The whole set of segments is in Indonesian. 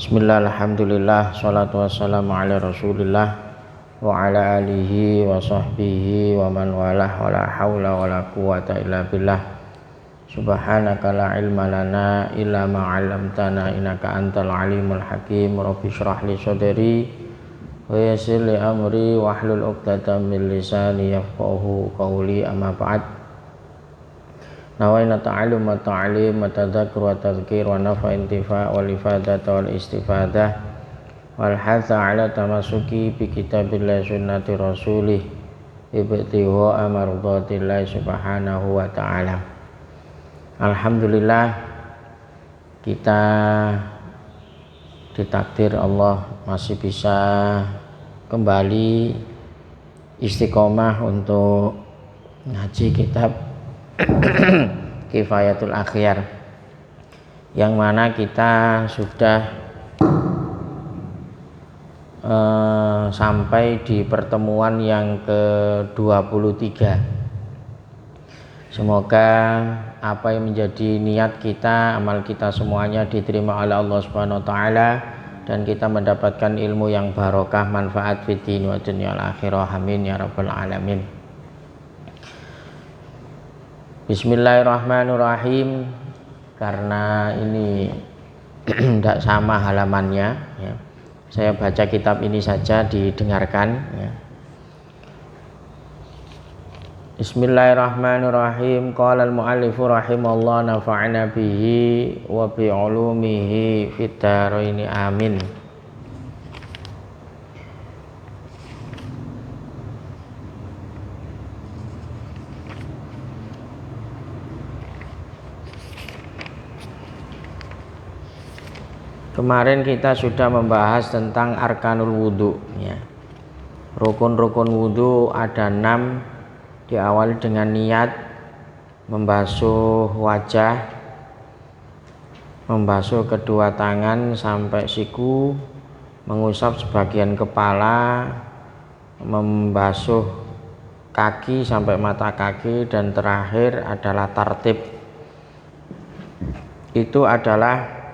Bismillah, alhamdulillah, salatu wassalamu ala rasulillah wa ala alihi wa sahbihi wa man walah wa la hawla wa la quwata illa billah. Subhanaka la ilma lana illa ma 'allamtana innaka antal alimul hakim. Rabbi shrah li sadri wa yassir li amri wahlul 'uqdatam min lisani yafqahu qawli. Amma ba'd. Nawaina ta'allum wa ta'lim wa tadhakkur wa tadhkir wa nafa intifa' wal ifadata wal istifadah wal hatha ala tamasuki bi kitabillahi sunnati rasulih ibtigha amardatillahi subhanahu wa ta'ala. Alhamdulillah, kita ditakdir Allah masih bisa kembali istiqomah untuk ngaji kitab Kifayatul Akhyar, yang mana kita sudah sampai di pertemuan yang ke-23. Semoga apa yang menjadi niat kita, amal kita semuanya diterima oleh Allah Subhanahu wa taala dan kita mendapatkan ilmu yang barokah, manfaat fid din wa dunya wal akhirah. Amin ya rabbal alamin. Bismillahirrahmanirrahim. Karena ini tidak sama halamannya ya, saya baca kitab ini saja, didengarkan ya. Bismillahirrahmanirrahim. Qala al-muallifu rahimallahu nafa'ana bihi wa bi ulumihi fid dharain amin. Kemarin kita sudah membahas tentang arkanul wudhu ya. Rukun-rukun wudhu ada 6, diawali dengan niat, membasuh wajah, membasuh kedua tangan sampai siku, mengusap sebagian kepala, membasuh kaki sampai mata kaki, dan terakhir adalah tartib. Itu adalah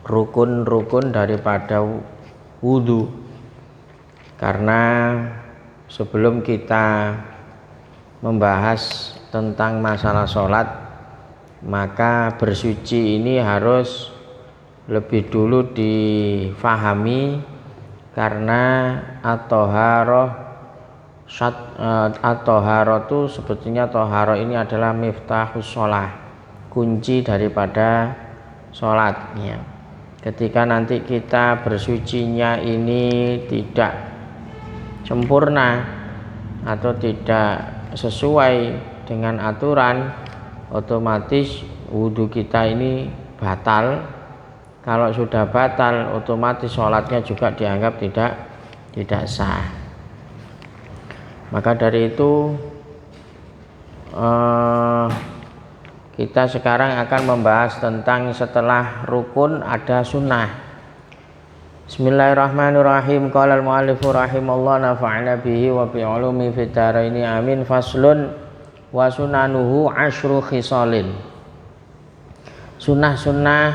rukun-rukun daripada wudhu. Karena sebelum kita membahas tentang masalah sholat, maka bersuci ini harus lebih dulu difahami, karena at-thaharah itu sebetulnya thaharah ini adalah miftahus sholat, kunci daripada sholatnya. Ketika nanti kita bersucinya ini tidak sempurna atau tidak sesuai dengan aturan, otomatis wudhu kita ini batal. Kalau sudah batal, otomatis sholatnya juga dianggap tidak sah. Maka dari itu kita sekarang akan membahas tentang setelah rukun ada sunnah. Bismillahirrahmanirrahim. Qala al-muallifu rahimallahu nafa'ana bihi wa bi ulumi fid dharain amin. Faslun wa sunanuhu asyru khisalin. Sunnah-sunnah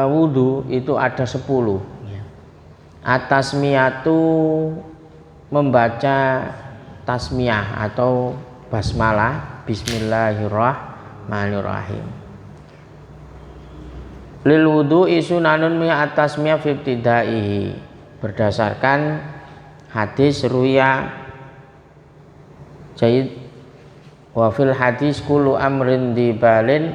wudu itu ada 10. At-tasmiyatu, membaca tasmiyah atau basmalah, bismillahirrahmanirrahim. Lil wudu'i sunanun mi at-tasmiyah fi ibtidaihi, berdasarkan hadis ruya Jaid wa fil hadis kullu amrin dibalin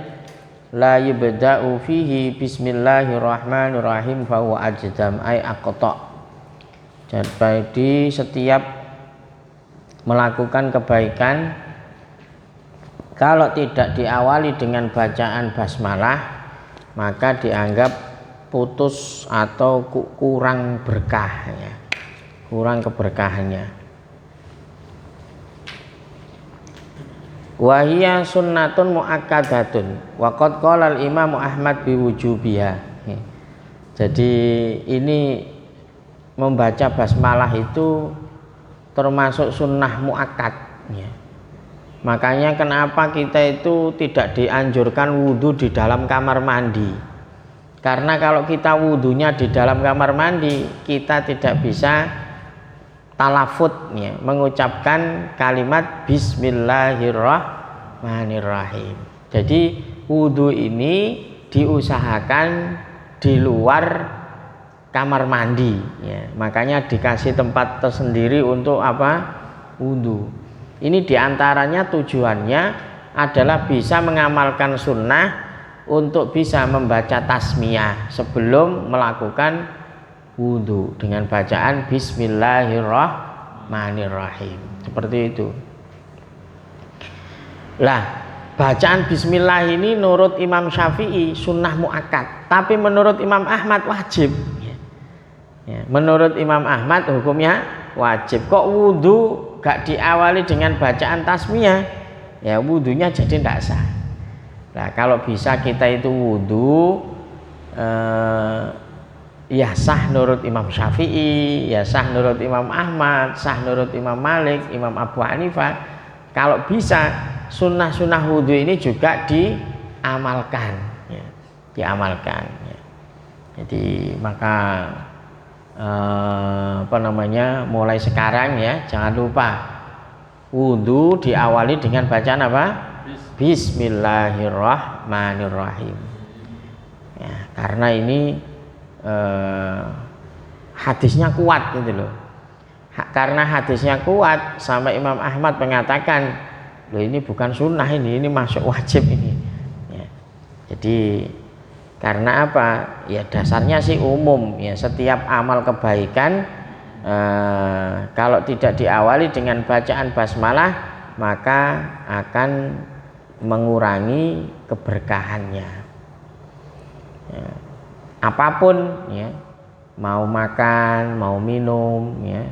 la yubda'u fihi bismillahirrahmanirrahim fa huwa ajdam ay aqta. Jadi setiap melakukan kebaikan, kalau tidak diawali dengan bacaan basmalah, maka dianggap putus atau kurang berkah ya, kurang keberkahannya. Wa hiya sunnatun muakkadatun wa qad qala al-Imam Ahmad biwujubiha. Jadi ini membaca basmalah itu termasuk sunnah muakkad ya. Makanya kenapa kita itu tidak dianjurkan wudhu di dalam kamar mandi. Karena kalau kita wudhunya di dalam kamar mandi, kita tidak bisa talafut, ya, mengucapkan kalimat Bismillahirrahmanirrahim. Jadi wudhu ini diusahakan di luar kamar mandi, ya. Makanya dikasih tempat tersendiri untuk apa? Wudhu. Ini diantaranya tujuannya adalah bisa mengamalkan sunnah untuk bisa membaca tasmiyah sebelum melakukan wudhu dengan bacaan Bismillahirrahmanirrahim. Seperti itu. Lah, bacaan Bismillah ini menurut Imam Syafi'i sunnah muakkad, tapi menurut Imam Ahmad wajib. Ya, menurut Imam Ahmad hukumnya wajib. Kok wudhu gak diawali dengan bacaan tasmiyah? Ya wudhunya jadi tidak sah. Nah kalau bisa kita itu wudhu ya sah menurut Imam Syafi'i, ya sah menurut Imam Ahmad, sah menurut Imam Malik, Imam Abu Hanifah. Kalau bisa sunnah-sunnah wudhu ini juga diamalkan, ya, diamalkan. Ya. Jadi maka mulai sekarang ya jangan lupa wudhu diawali dengan bacaan apa? Bismillahirrahmanirrahim. Ya, karena ini hadisnya kuat gitu loh. Karena hadisnya kuat sampai Imam Ahmad mengatakan, loh ini bukan sunnah ini masuk wajib ini. Ya. Jadi karena apa? Ya dasarnya sih umum ya, setiap amal kebaikan kalau tidak diawali dengan bacaan basmalah maka akan mengurangi keberkahannya. Ya. Apapun ya, mau makan, mau minum ya,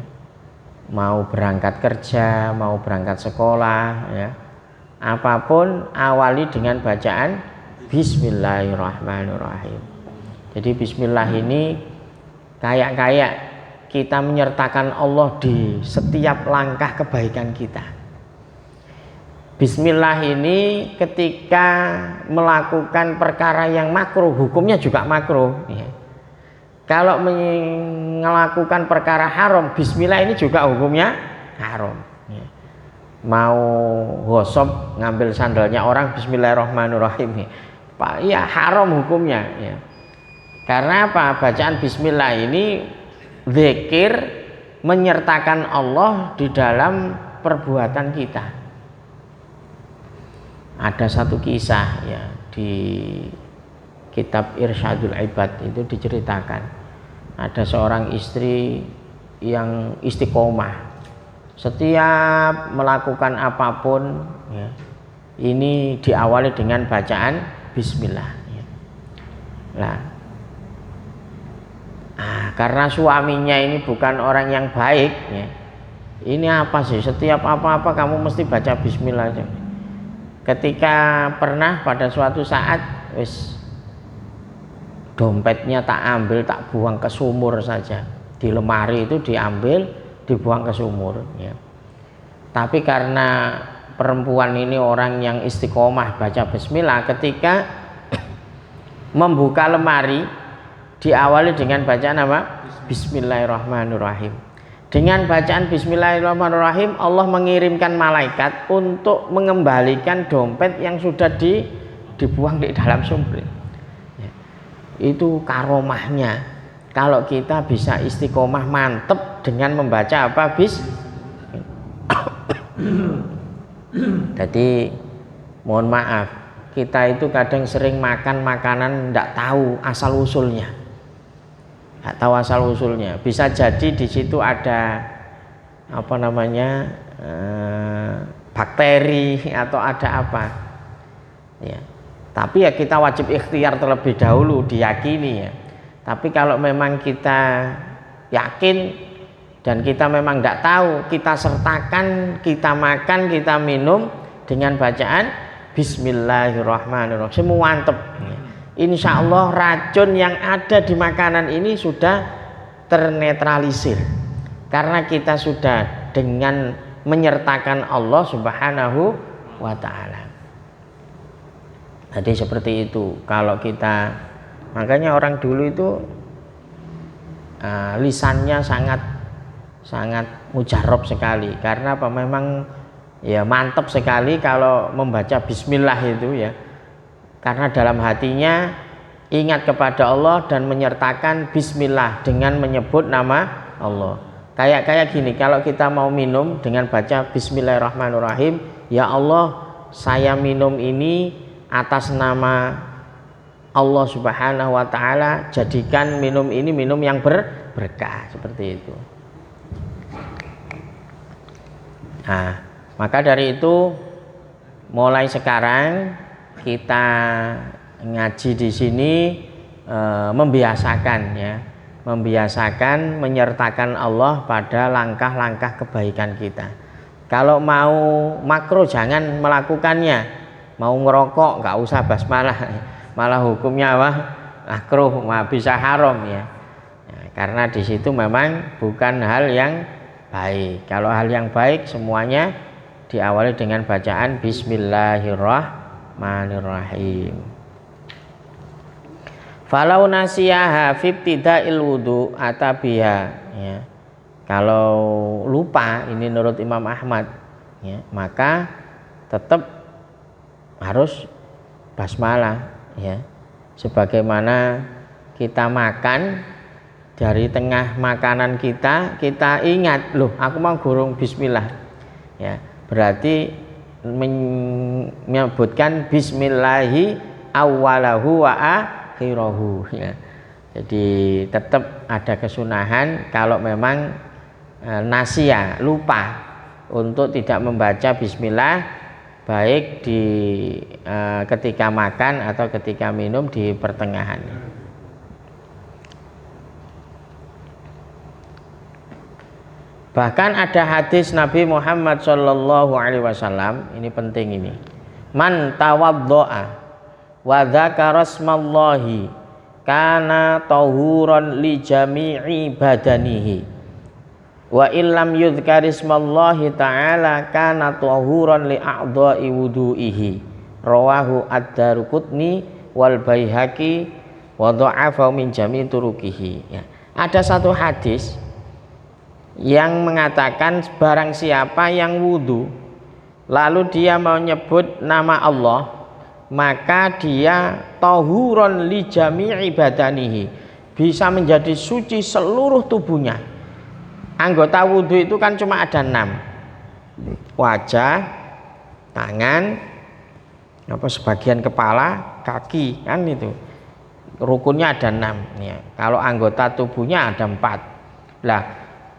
mau berangkat kerja, mau berangkat sekolah ya, apapun awali dengan bacaan Bismillahirrahmanirrahim. Jadi Bismillah ini kayak kita menyertakan Allah di setiap langkah kebaikan kita. Bismillah ini ketika melakukan perkara yang makruh, hukumnya juga makruh ya. Kalau melakukan perkara haram, Bismillah ini juga hukumnya haram ya. Mau gosok ngambil sandalnya orang Bismillahirrahmanirrahim Pak, ya haram hukumnya ya. Karena apa? Bacaan Bismillah ini zikir menyertakan Allah di dalam perbuatan kita. Ada satu kisah ya di kitab Irsyadul Ibad itu diceritakan, ada seorang istri yang istiqomah setiap melakukan apapun ya, ini diawali dengan bacaan Bismillah ya. Karena suaminya ini bukan orang yang baik ya, ini apa sih setiap apa-apa kamu mesti baca Bismillah. Ketika pernah pada suatu saat dompetnya tak ambil, tak buang ke sumur saja, di lemari itu diambil, dibuang ke sumur ya. Tapi karena perempuan ini orang yang istiqomah baca Bismillah, ketika membuka lemari diawali dengan bacaan apa? Bismillahirrahmanirrahim. Dengan bacaan Bismillahirrahmanirrahim Allah mengirimkan malaikat untuk mengembalikan dompet yang sudah dibuang di dalam sumur. Itu karomahnya kalau kita bisa istiqomah mantep dengan membaca apa? Jadi mohon maaf, kita itu kadang sering makan makanan tidak tahu asal usulnya. Nggak tahu asal usulnya, bisa jadi di situ ada bakteri atau ada apa ya. Tapi ya kita wajib ikhtiar terlebih dahulu, diyakini ya. Tapi kalau memang kita yakin dan kita memang tidak tahu, kita sertakan, kita makan, kita minum dengan bacaan Bismillahirrahmanirrahim, semua mantep ya. Insya Allah racun yang ada di makanan ini sudah ternetralisir karena kita sudah dengan menyertakan Allah Subhanahu wa ta'ala. Jadi seperti itu, kalau kita Makanya orang dulu itu lisannya sangat mujarab sekali, karena apa, memang ya mantap sekali kalau membaca bismillah itu ya, karena dalam hatinya ingat kepada Allah dan menyertakan bismillah dengan menyebut nama Allah. Kayak gini, kalau kita mau minum dengan baca bismillahirrahmanirrahim, ya Allah saya minum ini atas nama Allah subhanahu wa ta'ala, jadikan minum ini minum yang berkah, seperti itu. Nah, maka dari itu mulai sekarang kita ngaji di sini membiasakan ya, membiasakan menyertakan Allah pada langkah-langkah kebaikan kita. Kalau mau makruh jangan melakukannya, mau ngerokok nggak usah basmalah, malah hukumnya apa? Makruh, bisa haram ya. Karena di situ memang bukan hal yang baik. Kalau hal yang baik semuanya diawali dengan bacaan Bismillahirrahmanirrahim. Falau nasiyaha fi ibtida'il wudu atabiha ya. Kalau lupa, ini menurut Imam Ahmad ya, maka tetap harus basmalah ya. Sebagaimana kita makan, dari tengah makanan kita ingat, loh aku mau gurung bismillah ya, berarti menyebutkan bismillahi awwalahu wa akhirahu ya. Jadi tetap ada kesunahan kalau memang nasia, lupa untuk tidak membaca bismillah, baik di ketika makan atau ketika minum di pertengahan. Bahkan ada hadis Nabi Muhammad Shallallahu Alaihi Wasallam, ini penting ini. Man tawaddoa wa dzakara smallahi kana tahuran li jami'i badanihi. Wa illam yudhkar ismallahi ta'ala kana tahuran li a'dha'i wudu'ihi. Rawahu ad-Daruqutni wal Baihaqi wa dha'afa min jami' turuqihi ya. Ada satu hadis yang mengatakan barang siapa yang wudu lalu dia mau nyebut nama Allah, maka dia tahuran li jami'i badanihi, bisa menjadi suci seluruh tubuhnya. Anggota wudhu itu kan cuma ada 6, wajah, tangan, sebagian kepala, kaki, kan itu rukunnya ada 6 ya. Kalau anggota tubuhnya ada 4. Lah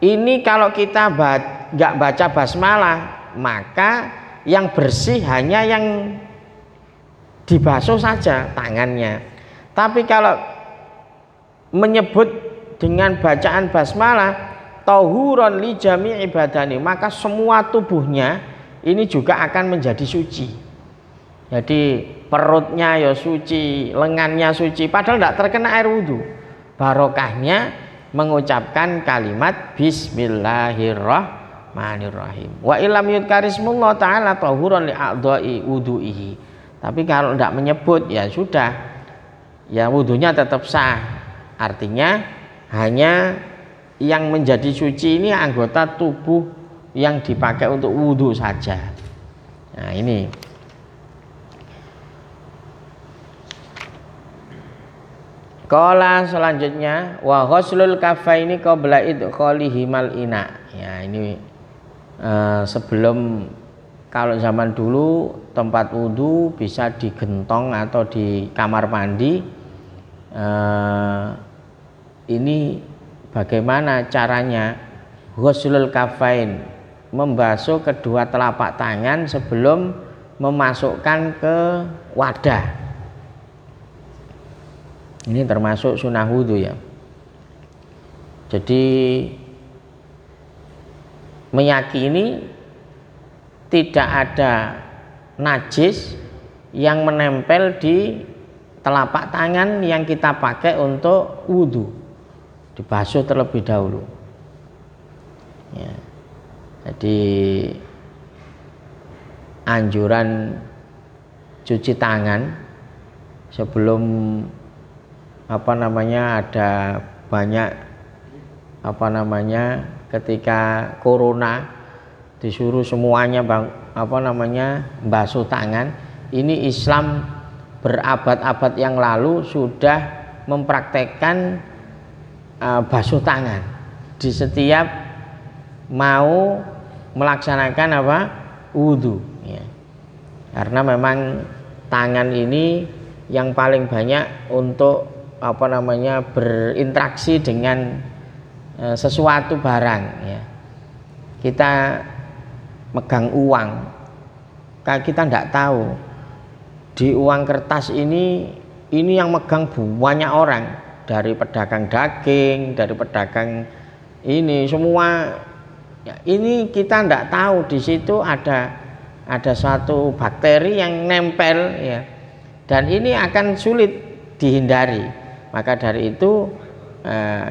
ini kalau kita nggak baca basmalah, maka yang bersih hanya yang dibasuh saja tangannya. Tapi kalau menyebut dengan bacaan basmalah tahuran li jami'i badani, maka semua tubuhnya ini juga akan menjadi suci. Jadi perutnya ya suci, lengannya suci, padahal tidak terkena air wudhu. Barokahnya mengucapkan kalimat Bismillahirrahmanirrahim. Wa illam yudkarismullah ta'ala tahuran li a'dha'i wudu'ihi. Tapi kalau tidak menyebut ya sudah, ya wudhunya tetap sah. Artinya hanya yang menjadi suci ini anggota tubuh yang dipakai untuk wudhu saja. Nah ini. Qala selanjutnya wa ghuslul kaffaini qabla idkhalihimal ina. Ya ini sebelum, kalau zaman dulu tempat wudhu bisa digentong atau di kamar mandi. Ini bagaimana caranya? Ghuslul kaffain, membasuh kedua telapak tangan sebelum memasukkan ke wadah. Ini termasuk sunnah wudhu ya. Jadi meyakini tidak ada najis yang menempel di telapak tangan yang kita pakai untuk wudhu, dibasuh terlebih dahulu ya. Jadi anjuran cuci tangan sebelum ada banyak ketika corona disuruh semuanya basuh tangan. Ini Islam berabad-abad yang lalu sudah mempraktekkan basuh tangan di setiap mau melaksanakan wudhu ya. Karena memang tangan ini yang paling banyak untuk berinteraksi dengan sesuatu barang ya. Kita megang uang, kita tidak tahu di uang kertas ini yang megang banyak orang, dari pedagang daging, dari pedagang ini semua ya, ini kita tidak tahu di situ ada suatu bakteri yang nempel ya, dan ini akan sulit dihindari. Maka dari itu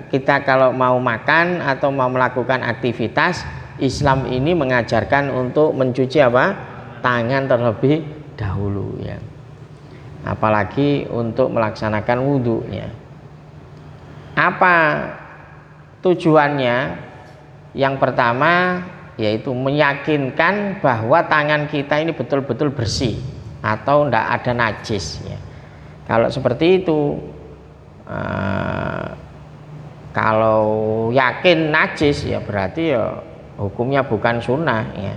kita kalau mau makan atau mau melakukan aktivitas, Islam ini mengajarkan untuk mencuci tangan terlebih dahulu ya, apalagi untuk melaksanakan wudhu ya. Apa tujuannya? Yang pertama yaitu meyakinkan bahwa tangan kita ini betul-betul bersih atau tidak ada najis ya. Kalau seperti itu, kalau yakin najis ya berarti ya hukumnya bukan sunnah ya,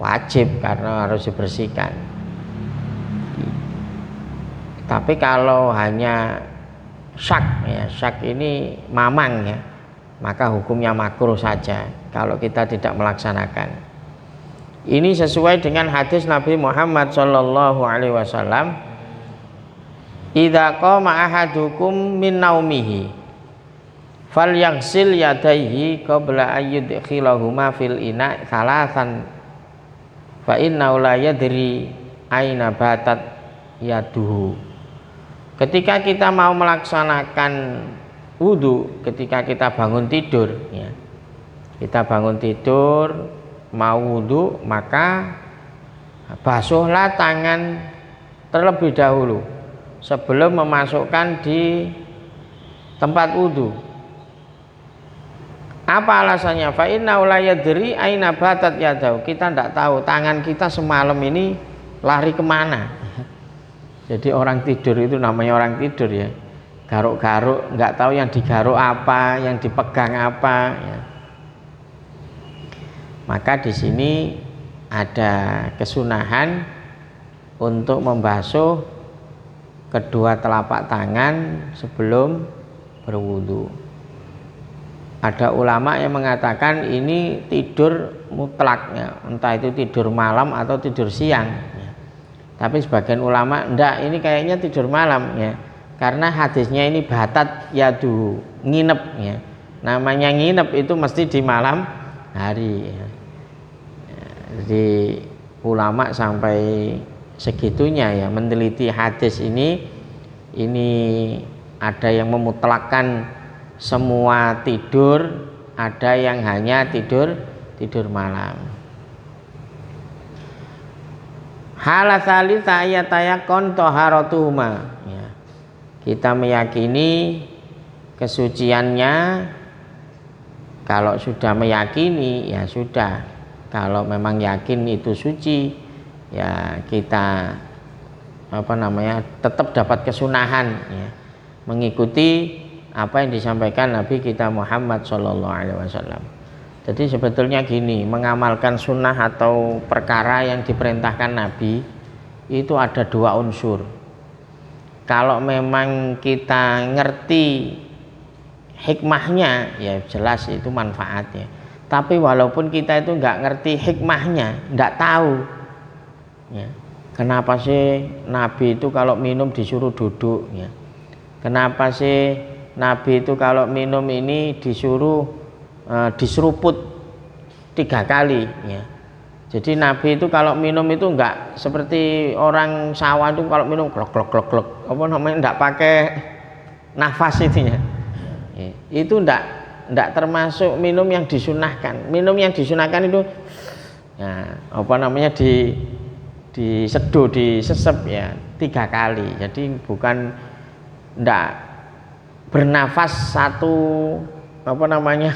wajib karena harus dibersihkan. Tapi kalau hanya syak ya, syak ini mamang ya, maka hukumnya makruh saja kalau kita tidak melaksanakan. Ini sesuai dengan hadis Nabi Muhammad sallallahu alaihi wasallam, idza qama ahadukum min naumihi falyaghsil yadayhi qabla ayyudkhilahuma fil ina salasan fa innahu la yadri aina batat yaduhu. Ketika kita mau melaksanakan wudhu, ketika kita bangun tidur ya, kita bangun tidur mau wudhu, maka basuhlah tangan terlebih dahulu sebelum memasukkan di tempat wudhu. Apa alasannya? Fa innahu la yadri aina batat yadahu. Kita tidak tahu tangan kita semalam ini lari kemana. Jadi orang tidur itu namanya orang tidur ya, garuk-garuk, nggak tahu yang digaruk apa, yang dipegang apa ya. Maka di sini ada kesunahan untuk membasuh kedua telapak tangan sebelum berwudu. Ada ulama yang mengatakan ini tidur mutlaknya, entah itu tidur malam atau tidur siang. Tapi sebagian ulama enggak, ini kayaknya tidur malam ya, karena hadisnya ini batat yadu, nginep ya. Namanya nginep itu mesti di malam hari ya. Jadi ulama sampai segitunya ya meneliti hadis ini ada yang memutlakkan semua tidur, ada yang hanya tidur malam. Halatsalitsa ayatayakon toharatuhuma ya. Kita meyakini kesuciannya. Kalau sudah meyakini ya sudah. Kalau memang yakin itu suci ya kita tetap dapat kesunahan ya, mengikuti apa yang disampaikan Nabi kita Muhammad sallallahu alaihi wasallam. Jadi sebetulnya gini, mengamalkan sunnah atau perkara yang diperintahkan Nabi itu ada dua unsur. Kalau memang kita ngerti hikmahnya ya jelas itu manfaatnya. Tapi walaupun kita itu nggak ngerti hikmahnya, nggak tahu ya, kenapa sih Nabi itu kalau minum disuruh duduk ya, kenapa sih Nabi itu kalau minum ini disuruh diseruput 3 kali ya. Jadi Nabi itu kalau minum itu enggak seperti orang sawah itu kalau minum glok enggak pakai nafas itunya ya. Itu enggak termasuk minum yang disunahkan. Minum yang disunahkan itu ya, diseduh, disesep ya 3 kali. Jadi bukan enggak bernafas satu apa namanya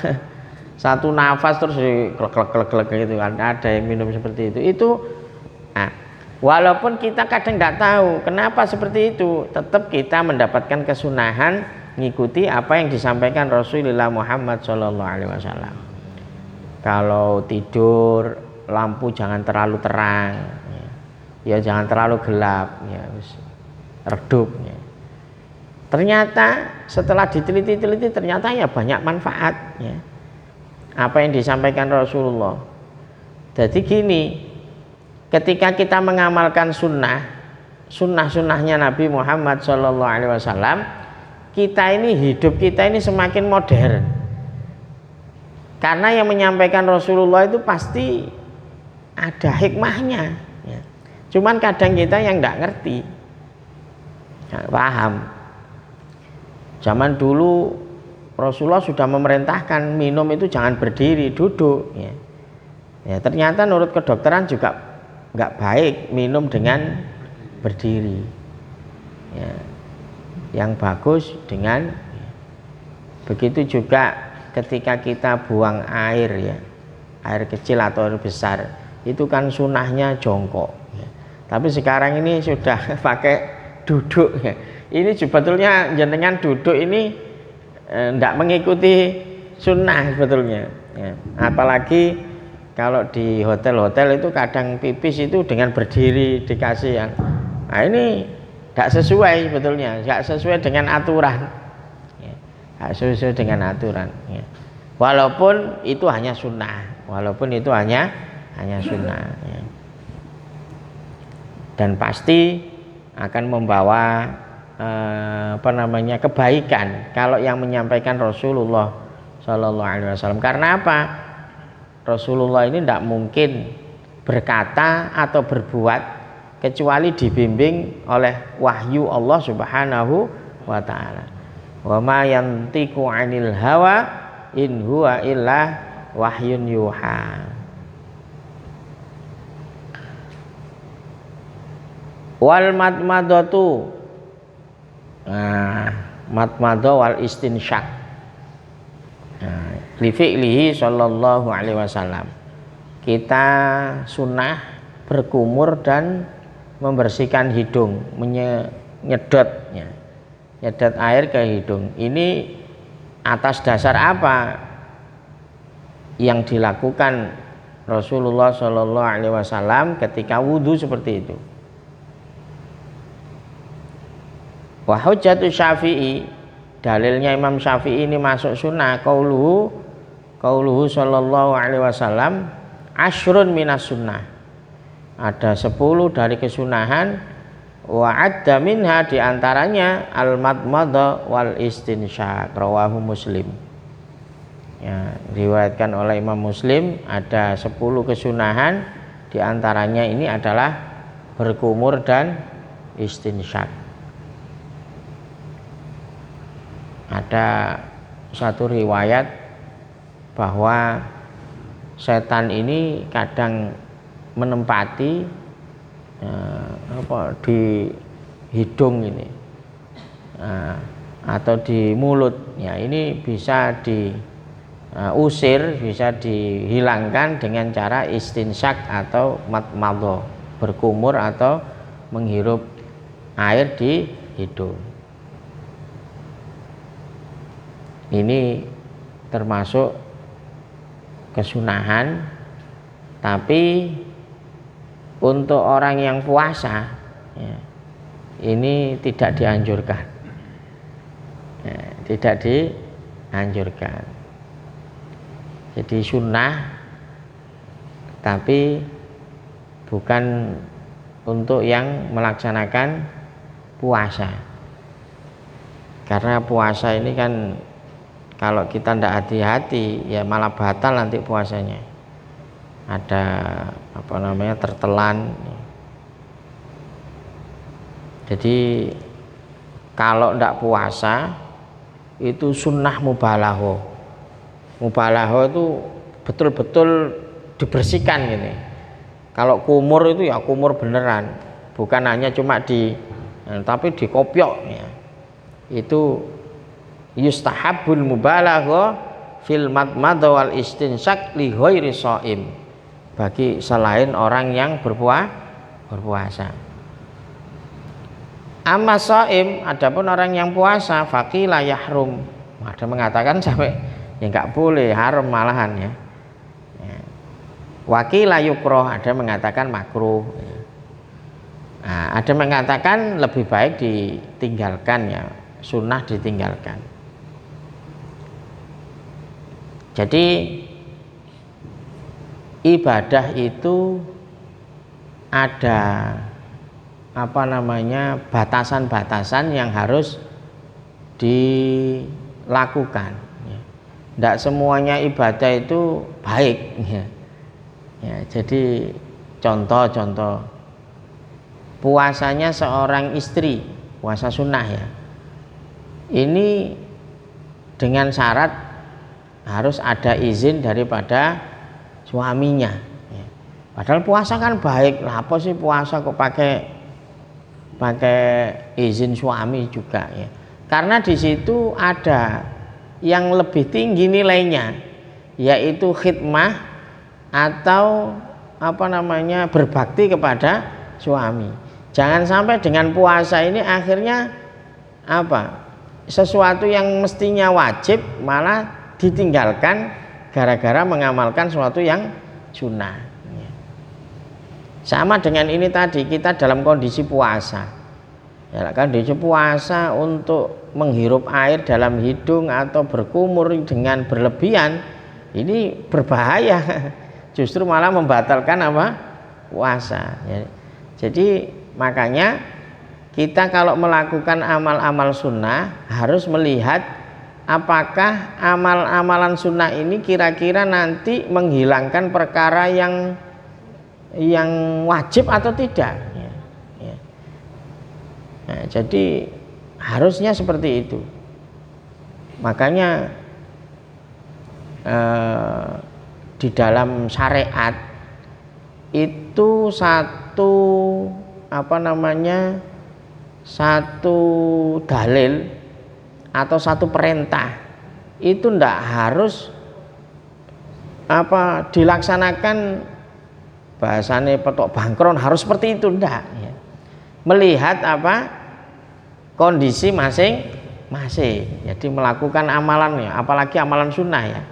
satu nafas terus klek gitu kan, ada yang minum seperti itu. Nah, walaupun kita kadang nggak tahu kenapa seperti itu, tetap kita mendapatkan kesunahan ngikuti apa yang disampaikan Rasulullah Muhammad SAW. Kalau tidur lampu jangan terlalu terang, ya jangan terlalu gelap, ya redup. Ya. Ternyata setelah diteliti ternyata ya banyak manfaat. Ya. Apa yang disampaikan Rasulullah. Jadi gini, ketika kita mengamalkan sunnahnya Nabi Muhammad SAW, hidup kita ini semakin modern. Karena yang menyampaikan Rasulullah itu pasti ada hikmahnya. Ya. Cuman kadang kita yang nggak ngerti, nggak paham. Zaman dulu Rasulullah sudah memerintahkan minum itu jangan berdiri, duduk. Ya. Ya, ternyata menurut kedokteran juga nggak baik minum dengan berdiri. Ya. Yang bagus dengan begitu juga ketika kita buang air, ya, air kecil atau air besar, itu kan sunahnya jongkok. Ya. Tapi sekarang ini sudah pakai duduk. Ya. Ini sebetulnya jenengan duduk ini tidak mengikuti sunnah sebetulnya. Ya. Apalagi kalau di hotel-hotel itu kadang pipis itu dengan berdiri dikasih yang, nah ini tidak sesuai sebetulnya, tidak sesuai dengan aturan. Ya. Tidak sesuai dengan aturan. Ya. Walaupun itu hanya sunnah, sunnah. Ya. Dan pasti akan membawa kebaikan kalau yang menyampaikan Rasulullah SAW. Karena apa? Rasulullah ini tidak mungkin berkata atau berbuat kecuali dibimbing oleh wahyu Allah Subhanahu wa ta'ala. Wa ma yantiqu 'anil hawa in huwa illa wahyun yuha. Wal madmadatu, madmadah wal istinsyak, li fi'lihi sallallahu alaihi wasallam. Kita sunnah berkumur dan membersihkan hidung, nyedot air ke hidung. Ini atas dasar apa yang dilakukan Rasulullah sallallahu alaihi wasallam ketika wudhu seperti itu. Wa hujjatu Syafi'i, dalilnya Imam Syafi'i ini masuk sunnah, qauluhu sallallahu alaihi wasallam asyrun minas sunnah, ada 10 dari kesunahan. Wa adda minha, diantaranya al madmadah wal istinsyak, rawahu Muslim. Ya, diriwayatkan oleh Imam Muslim, ada 10 kesunahan, diantaranya ini adalah berkumur dan istinsyak. Ada satu riwayat bahwa setan ini kadang menempati di hidung ini atau di mulut. Ya, ini bisa diusir, bisa dihilangkan dengan cara istinsyak atau madmadah, berkumur atau menghirup air di hidung. Ini termasuk kesunahan, tapi untuk orang yang puasa, ya, ini tidak dianjurkan. Ya, tidak dianjurkan. Jadi sunnah, tapi bukan untuk yang melaksanakan puasa. Karena puasa ini kan kalau kita tidak hati-hati ya malah batal nanti puasanya. Ada tertelan. Jadi kalau tidak puasa itu sunnah mubalaghah. Mubalaghah itu betul-betul dibersihkan gini. Kalau kumur itu ya kumur beneran, bukan hanya cuma tapi dikopiok ya. Itu yustahabbul mubalagha fil madmadha wal istinsak li ghairi shaim, bagi selain orang yang berpuasa. Amma shaim, adapun orang yang puasa, faqila yahrum, ada mengatakan sampai ya enggak boleh, haram malahan ya. Wakila yukroh, ada mengatakan makruh. Nah, ada mengatakan lebih baik ditinggalkan ya, sunnah ditinggalkan. Jadi ibadah itu ada batasan-batasan yang harus dilakukan. Tidak semuanya ibadah itu baik. Ya, jadi contoh puasanya seorang istri, puasa sunnah ya, ini dengan syarat harus ada izin daripada suaminya ya. Padahal puasa kan baik lah, apa sih puasa kok pakai izin suami juga ya, karena di situ ada yang lebih tinggi nilainya, yaitu khidmah atau berbakti kepada suami. Jangan sampai dengan puasa ini akhirnya sesuatu yang mestinya wajib malah ditinggalkan gara-gara mengamalkan sesuatu yang sunnah. Sama dengan ini tadi, kita dalam kondisi puasa ya, kondisi puasa untuk menghirup air dalam hidung atau berkumur dengan berlebihan ini berbahaya. Justru malah membatalkan puasa ya. Jadi makanya kita kalau melakukan amal-amal sunnah harus melihat apakah amal-amalan sunnah ini kira-kira nanti menghilangkan perkara yang wajib atau tidak ya. Nah, jadi harusnya seperti itu. Makanya di dalam syariat itu satu dalil atau satu perintah itu ndak harus dilaksanakan bahasane petok bangkron harus seperti itu, ndak ya. Melihat kondisi masing-masing, jadi melakukan amalannya, apalagi amalan sunnah ya.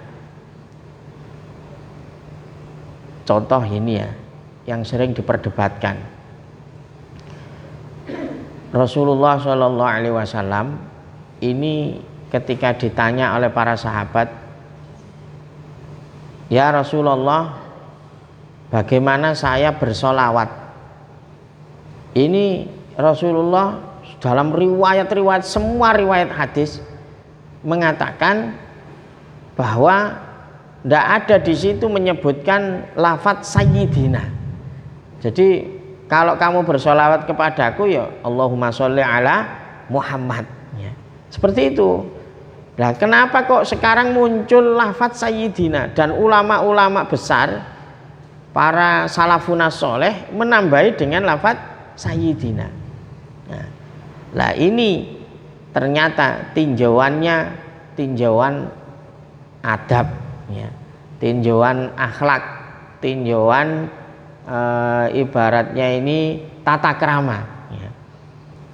Contoh ini ya, yang sering diperdebatkan. Rasulullah Shallallahu Alaihi Wasallam ini ketika ditanya oleh para sahabat, ya Rasulullah, bagaimana saya bersolawat? Ini Rasulullah dalam riwayat-riwayat, semua riwayat hadis mengatakan bahwa tidak ada di situ menyebutkan lafadz sayyidina. Jadi kalau kamu bersolawat kepadaku ya Allahumma sholli ala Muhammad ya. Seperti itu. Nah, kenapa kok sekarang muncul lafadz sayyidina dan ulama-ulama besar para salafun sholeh menambahi dengan lafadz sayyidina. Nah ini ternyata tinjauannya tinjauan adab ya, tinjauan akhlak, tinjauan ibaratnya ini tata krama ya.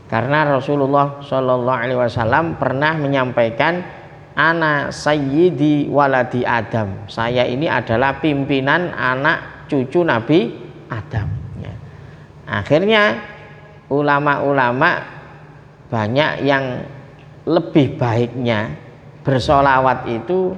Karena Rasulullah Shallallahu Alaihi Wasallam pernah menyampaikan, ana sayyidi waladi Adam, saya ini adalah pimpinan anak cucu Nabi Adam ya. Akhirnya ulama-ulama banyak yang lebih baiknya bersolawat itu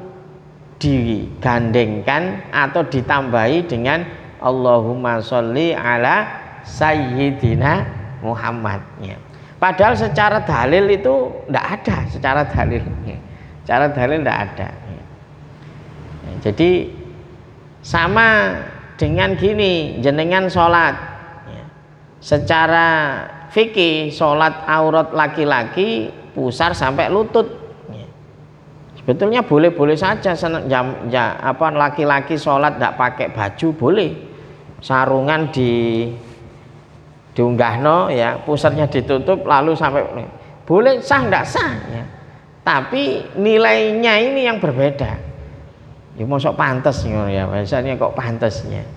digandengkan atau ditambahi dengan Allahumma sholli ala sayyidina Muhammad ya. Padahal secara dalil itu tidak ada, secara dalil tidak ada ya. Jadi sama dengan gini, jenengan sholat ya. Secara fikih sholat aurat laki-laki pusar sampai lutut ya. Sebetulnya boleh-boleh saja laki-laki sholat tidak pakai baju boleh, sarungan diunggahno ya, pusarnya ditutup lalu sampai boleh, sah tidak sah ya. tapi nilainya ini yang berbeda. Ya mosok pantes ya, biasanya kok pantesnya.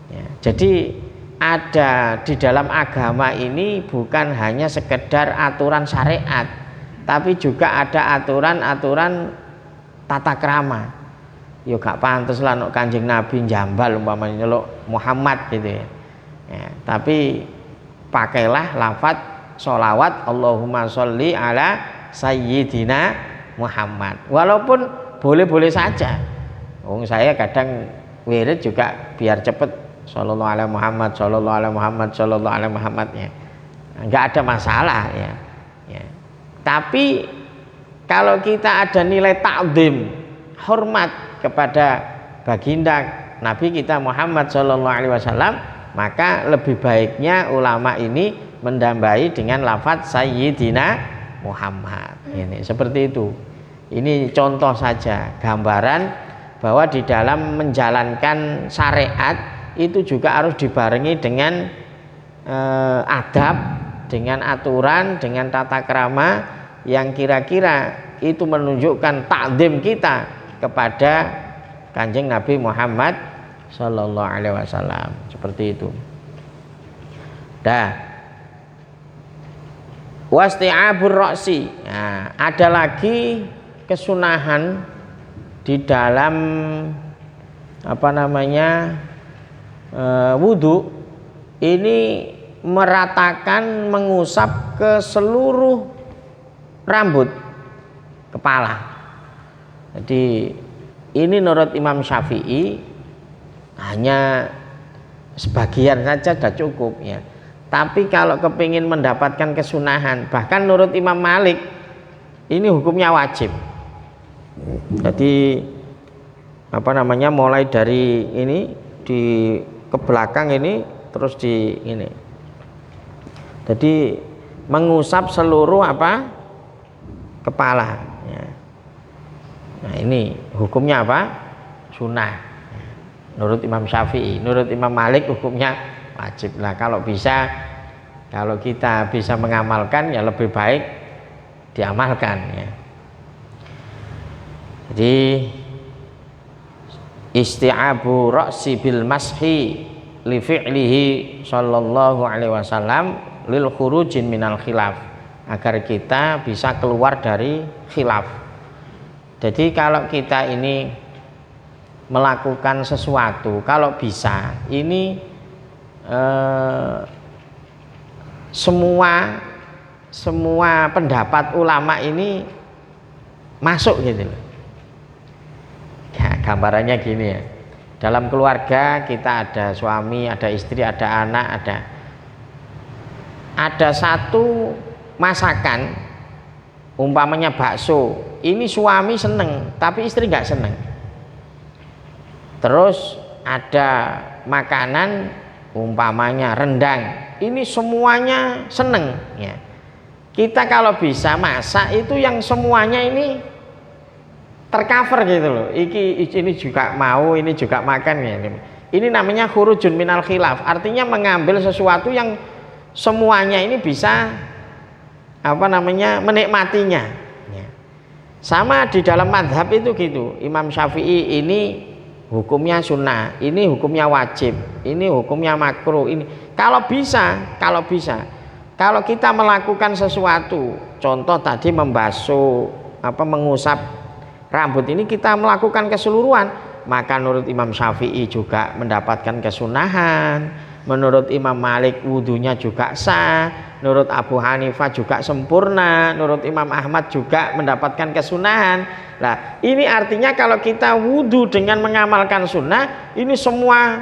Ya, jadi ada di dalam agama ini bukan hanya sekedar aturan syariat, tapi juga ada aturan-aturan tata krama. Yo gak pantes lah nek Kanjeng Nabi jambal umpamanya nyeluk Muhammad gitu ya. Ya, tapi pakailah lafaz sholawat Allahumma sholli ala sayyidina Muhammad. Walaupun boleh-boleh saja. Saya kadang wirid juga biar cepet sallallahu alaihi Muhammad, sallallahu alaihi Muhammad, sallallahu alaihi Muhammad ya. Enggak ada masalah ya. Ya. Tapi kalau kita ada nilai ta'zim, hormat kepada baginda Nabi kita Muhammad sallallahu alaihi wasallam, maka lebih baiknya ulama ini mendambahi dengan lafaz sayyidina Muhammad. Ini seperti itu. Ini contoh saja gambaran bahwa di dalam menjalankan syariat itu juga harus dibarengi dengan adab, dengan aturan, dengan tata krama yang kira-kira itu menunjukkan takdim kita kepada Kanjeng Nabi Muhammad Sallallahu Alaihi Wasallam. Seperti itu. Wasti'abur ra'si. Nah, ada lagi kesunahan di dalam wudu ini meratakan mengusap ke seluruh rambut kepala. Jadi ini menurut Imam Syafi'i hanya sebagian saja sudah cukup ya. Tapi kalau kepingin mendapatkan kesunahan, bahkan menurut Imam Malik ini hukumnya wajib. Jadi mulai dari ini di ke belakang ini terus di ini. Jadi mengusap seluruh kepala ya. Nah ini hukumnya sunnah menurut Imam Syafi'i. Menurut Imam Malik hukumnya wajib. Lah kalau kita bisa mengamalkan ya lebih baik diamalkan ya. Jadi isti'abu ra'si bil mashi li fi'lihi sallallahu alaihi wasallam lil khurujin minal khilaf, agar kita bisa keluar dari khilaf. Jadi kalau kita ini melakukan sesuatu, kalau bisa ini semua pendapat ulama ini masuk gitu loh. Ya, gambarannya gini ya. Dalam keluarga kita ada suami, ada istri, ada anak, ada satu masakan umpamanya bakso. Ini suami seneng, tapi istri nggak seneng. Terus ada makanan umpamanya rendang. Ini semuanya seneng ya. Kita kalau bisa masak itu yang semuanya ini tercover gitu loh. Ini juga mau, ini juga makan ya. Ini namanya khurujun minal khilaf. Artinya mengambil sesuatu yang semuanya ini bisa menikmatinya. Ya. Sama di dalam madhab itu gitu. Imam Syafi'i ini hukumnya sunnah, ini hukumnya wajib, ini hukumnya makruh. Ini kalau bisa, kalau kita melakukan sesuatu, contoh tadi membasuh, mengusap rambut ini kita melakukan keseluruhan, maka menurut Imam Syafi'i juga mendapatkan kesunahan, menurut Imam Malik wudunya juga sah, menurut Abu Hanifah juga sempurna, menurut Imam Ahmad juga mendapatkan kesunahan. Nah ini artinya kalau kita wudu dengan mengamalkan sunnah, ini semua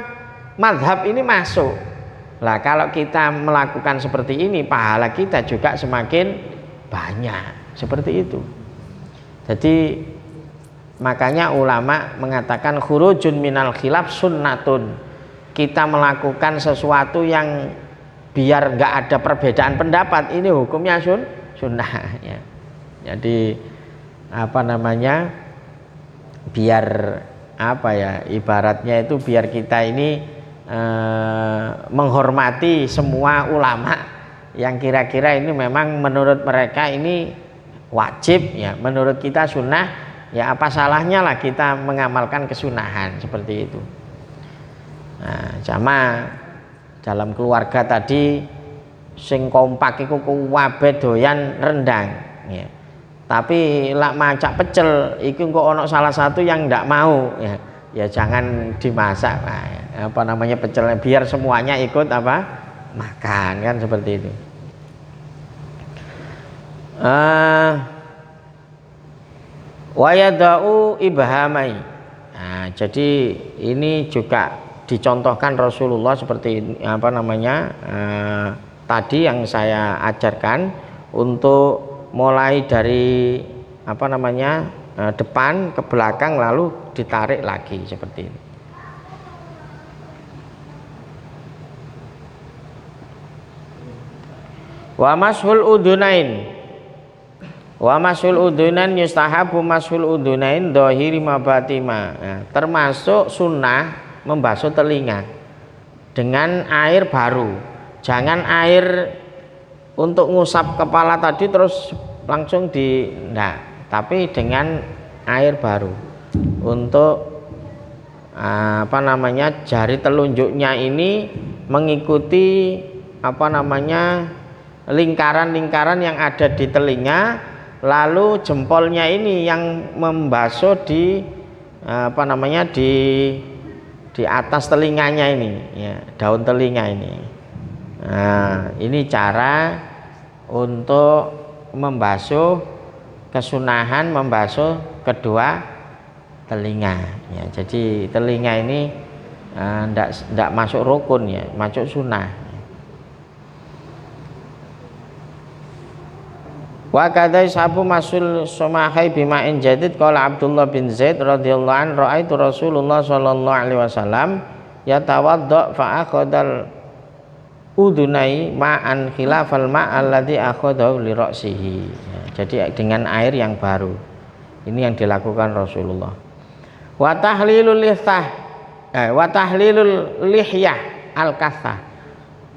madhab ini masuk. Nah kalau kita melakukan seperti ini, pahala kita juga semakin banyak. Seperti itu. Jadi makanya ulama mengatakan khurujun minal khilaf sunnatun. Kita melakukan sesuatu yang biar nggak ada perbedaan pendapat, ini hukumnya sunnah ya. Jadi biar ibaratnya itu biar kita ini menghormati semua ulama yang kira-kira ini memang menurut mereka ini wajib ya, menurut kita sunnah, ya apa salahnya lah kita mengamalkan kesunahan seperti itu. Nah, sama dalam keluarga tadi sing kompak iku kuwabe doyan rendang ya. Tapi lak macak pecel iku kok ono salah satu yang ndak mau ya. Ya jangan dimasak. Nah, apa namanya pecelnya, biar semuanya ikut apa? Makan, kan seperti itu. Wa yada'u ibhamai. Nah, jadi ini juga dicontohkan Rasulullah seperti apa namanya tadi yang saya ajarkan, untuk mulai dari apa namanya depan ke belakang lalu ditarik lagi seperti ini. Wa mashul udunain. Wa mashul udunain yustahabu mashul udunain dhahiri mabatima. Nah, termasuk sunnah membasuh telinga dengan air baru. Jangan air untuk ngusap kepala tadi terus langsung tapi dengan air baru. Untuk apa namanya jari telunjuknya ini mengikuti apa namanya lingkaran-lingkaran yang ada di telinga, lalu jempolnya ini yang membasuh di apa namanya di atas telinganya ini ya, daun telinga ini. Nah, ini cara untuk membasuh kesunahan membasuh kedua telinga ya. Jadi telinga ini ndak masuk rukun ya, masuk sunnah. Wa kadza sahabu masul sumahai bima'in jadid qala Abdullah bin Zaid radhiyallahu an raaitu Rasulullah sallallahu alaihi wasallam yatawadda fa akhadal udunai ma'an khilafal ma'alladzi akhadahu li ra'sihi. Jadi dengan air yang baru. Ini yang dilakukan Rasulullah. Wa tahlilul lihah wa tahlilul lihyah al-kathah.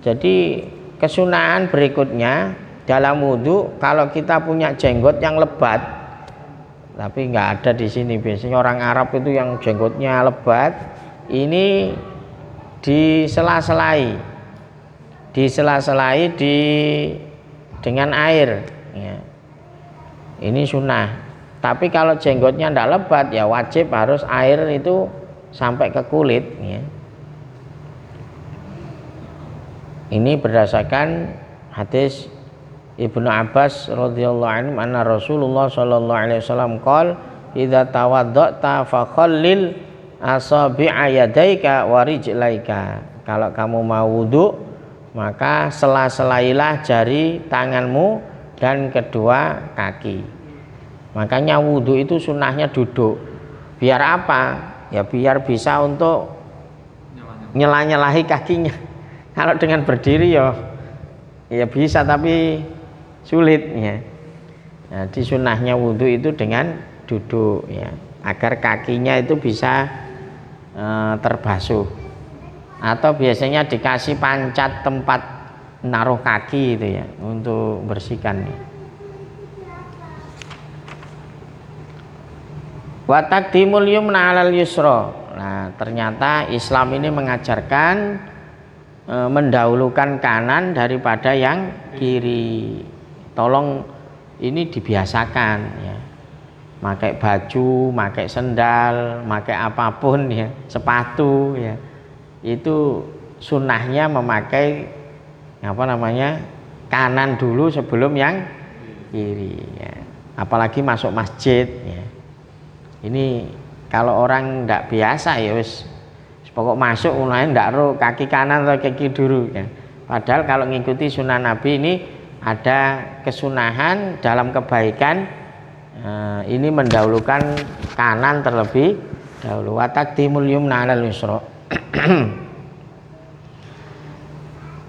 Jadi kesunahan berikutnya dalam wudu, kalau kita punya jenggot yang lebat, tapi nggak ada di sini. Biasanya orang Arab itu yang jenggotnya lebat, ini disela-selai dengan air. Ya. Ini sunnah. Tapi kalau jenggotnya nggak lebat, ya wajib harus air itu sampai ke kulit. Ya. Ini berdasarkan hadis Ibnu Abbas radhiyallahu anhu anna Rasulullah sallallahu alaihi wasallam qol idza tawaddata fa khallil asabi'a yadaika wa rijlaika. Kalau kamu mau wudu, maka sela-selailah jari tanganmu dan kedua kaki. Makanya wudu itu sunnahnya duduk. Biar apa? Ya biar bisa untuk nyela-nyelahi kakinya. Kalau dengan berdiri ya bisa, tapi sulit ya. Jadi sunnahnya wudhu itu dengan duduk ya, agar kakinya itu bisa terbasuh. Atau biasanya dikasih pancat tempat naruh kaki itu ya, untuk bersihkan. Wa taqdimul yumna 'alal yusra. Nah, ternyata Islam ini mengajarkan mendahulukan kanan daripada yang kiri. Tolong ini dibiasakan ya. Pakai baju, pakai sendal, pakai apapun ya, sepatu ya. Itu sunnahnya memakai apa namanya? Kanan dulu sebelum yang kiri ya. Apalagi masuk masjid ya. Ini kalau orang ndak biasa ya wis pokok masuk mulai ndak ro kaki kanan atau kaki dulu ya. Padahal kalau ngikuti sunnah Nabi ini ada kesunahan dalam kebaikan, ini mendahulukan kanan terlebih dahulu. Wa taqdimul yumna 'alal yusra.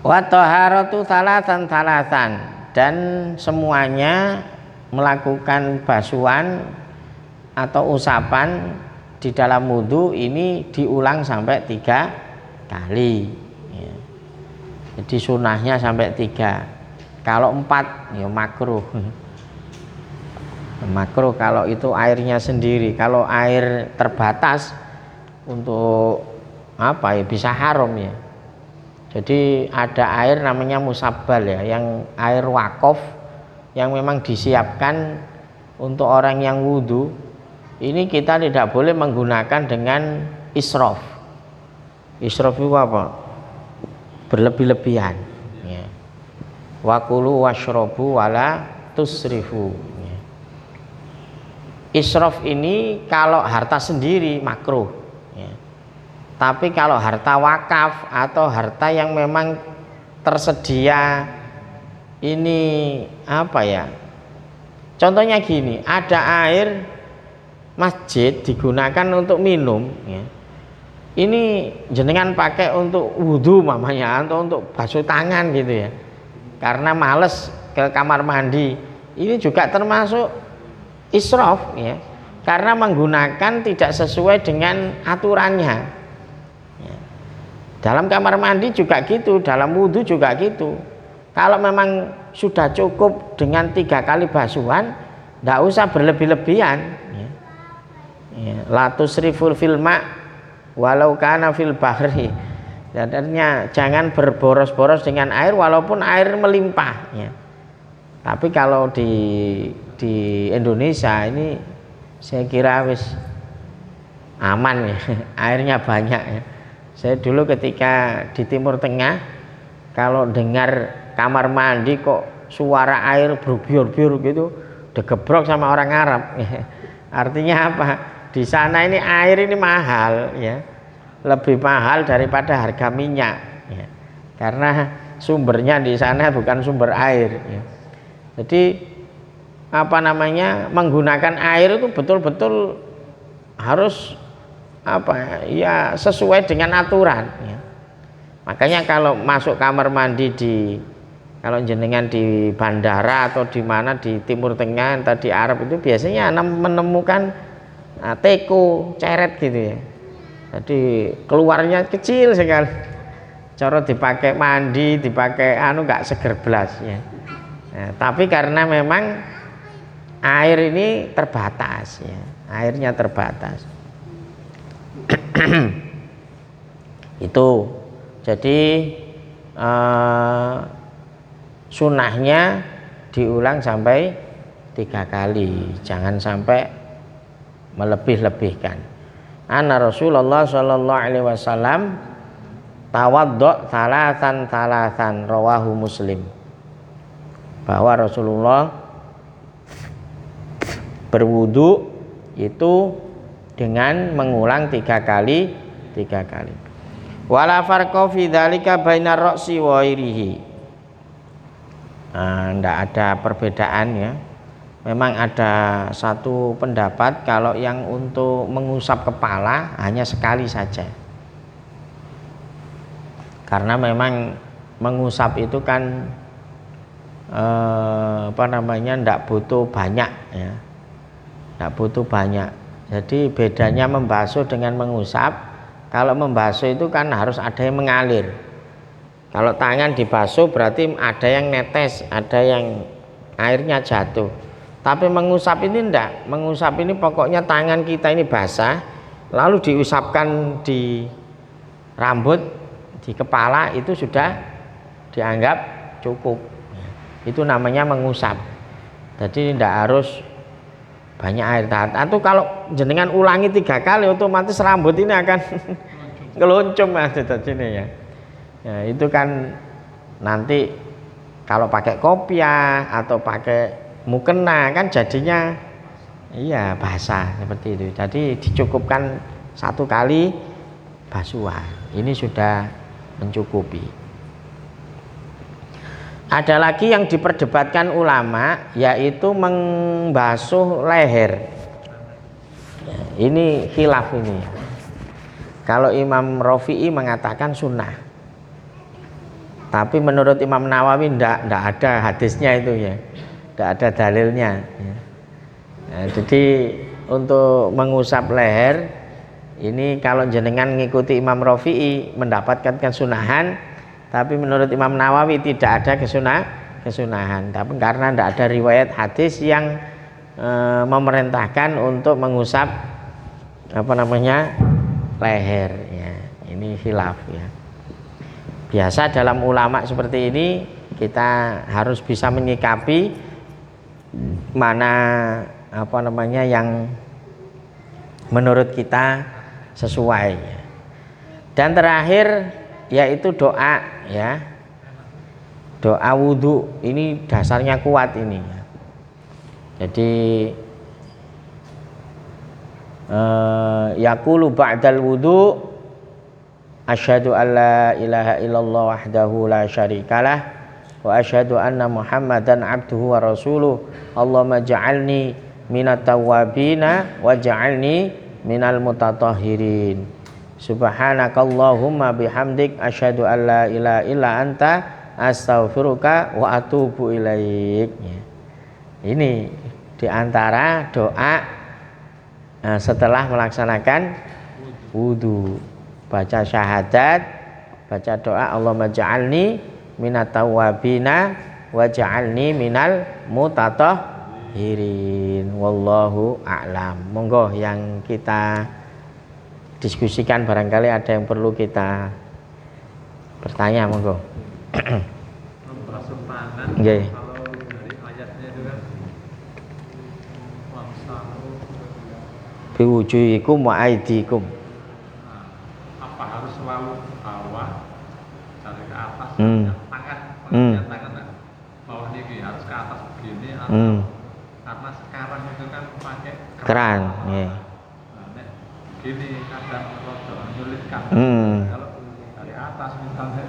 Wa taharatu salatan dan semuanya melakukan basuhan atau usapan di dalam wudu ini diulang sampai 3 kali ya. Jadi sunnahnya sampai 3. Kalau 4 ya makruh. Makruh kalau itu airnya sendiri. Kalau air terbatas untuk apa ya, bisa haram ya. Jadi ada air namanya musabbal ya, yang air wakaf yang memang disiapkan untuk orang yang wudhu. Ini kita tidak boleh menggunakan dengan israf. Israf itu apa? Berlebih-lebihan ya. Wakulu washrobu wala tusrifu ya. Israf ini kalau harta sendiri makruh ya. Tapi kalau harta wakaf atau harta yang memang tersedia, ini apa ya, contohnya gini, ada air masjid digunakan untuk minum ya. Ini jenengan pakai untuk wudhu mamanya, atau untuk basuh tangan gitu ya, karena males ke kamar mandi, ini juga termasuk israf ya, karena menggunakan tidak sesuai dengan aturannya. Dalam kamar mandi juga gitu, dalam wudhu juga gitu. Kalau memang sudah cukup dengan 3 kali basuhan, tidak usah berlebih-lebihan ya. La tusriful fil ma walau kana fil bahri. Artinya jangan berboros-boros dengan air walaupun air melimpah ya. Tapi kalau di Indonesia ini saya kira wis aman ya, airnya banyak ya. Saya dulu ketika di Timur Tengah, kalau dengar kamar mandi kok suara air berbiur-biur gitu, digebrok sama orang Arab ya. Artinya apa? Di sana ini air ini mahal ya, lebih mahal daripada harga minyak ya. Karena sumbernya di sana bukan sumber air ya. Jadi apa namanya, menggunakan air itu betul-betul harus apa ya, sesuai dengan aturan ya. Makanya kalau masuk kamar mandi kalau jenengan di bandara atau di mana di Timur Tengah entah di Arab itu biasanya menemukan teko ceret gitu ya. Jadi keluarnya kecil sekali, cara dipakai mandi, dipakai nggak seger belas ya. Nah, tapi karena memang air ini terbatas ya, airnya terbatas. Itu jadi sunnahnya diulang sampai 3 kali, jangan sampai melebih-lebihkan. Anna Rasulullah sallallahu alaihi wasallam tawaddo thalathan rawahu Muslim. Bahwa Rasulullah berwudu itu dengan mengulang 3 kali. Wala farqa fi dzalika bainar ra'si wa ghairihi. Tidak ada perbedaan ya. Memang ada satu pendapat kalau yang untuk mengusap kepala hanya sekali saja. Karena memang mengusap itu kan tidak butuh banyak ya. Tidak butuh banyak. Jadi bedanya membasuh dengan mengusap. Kalau membasuh itu kan harus ada yang mengalir. Kalau tangan dibasuh berarti ada yang netes, ada yang airnya jatuh. Tapi mengusap ini enggak. Mengusap ini pokoknya tangan kita ini basah, lalu diusapkan di rambut, di kepala, itu sudah dianggap cukup. Itu namanya mengusap. Jadi tidak harus banyak air. Atau kalau jenengan ulangi 3 kali, otomatis rambut ini akan ngeloncong sini ya. Ya, itu kan nanti kalau pakai kopiah atau pakai mukena kan jadinya iya basah seperti itu. Jadi dicukupkan 1 kali basuhan. Ini sudah mencukupi. Ada lagi yang diperdebatkan ulama, yaitu membasuh leher. Ini khilaf ini. Kalau Imam Rafi'i mengatakan sunnah, tapi menurut Imam Nawawi tidak ada hadisnya itu ya, tidak ada dalilnya. Nah, jadi untuk mengusap leher ini kalau jenengan ngikuti Imam Rafi'i mendapatkan kesunahan, tapi menurut Imam Nawawi tidak ada kesunahan. Tapi karena tidak ada riwayat hadis yang memerintahkan untuk mengusap leher ya. Ini khilaf ya. Biasa dalam ulama seperti ini kita harus bisa menyikapi mana yang menurut kita sesuai. Dan terakhir yaitu doa ya. Doa wudhu ini dasarnya kuat ini. Jadi yaqulu ba'dal wudhu asyhadu an la ilaha illallah wahdahu la syarikalah wa asyhadu anna muhammadan abduhu wa rasuluh Allahumma ja'alni minat tawwabina wa ja'alni minal mutatahhirin subhanakallahumma bihamdik asyhadu an la ilaha illa anta astaghfiruka wa atubu ilaik. Ini diantara doa setelah melaksanakan wudhu, baca syahadat, baca doa Allahumma ja'alni minat tawwabina wa ja'alni minal mutatahhirin. Wallahu a'lam. Monggo yang kita diskusikan, barangkali ada yang perlu kita bertanya, monggo. Nggih. Kalau dari ayatnya itu kan wamsahu biwujuhikum wa aidikum. Apa harus selalu bawah dari ke atas tangan tangan bawah ini harus ke atas begini atau karena sekarang itu kan pakai keran ya. Nah, begini kadang rodo menyulitkan kalau dari atas misalnya.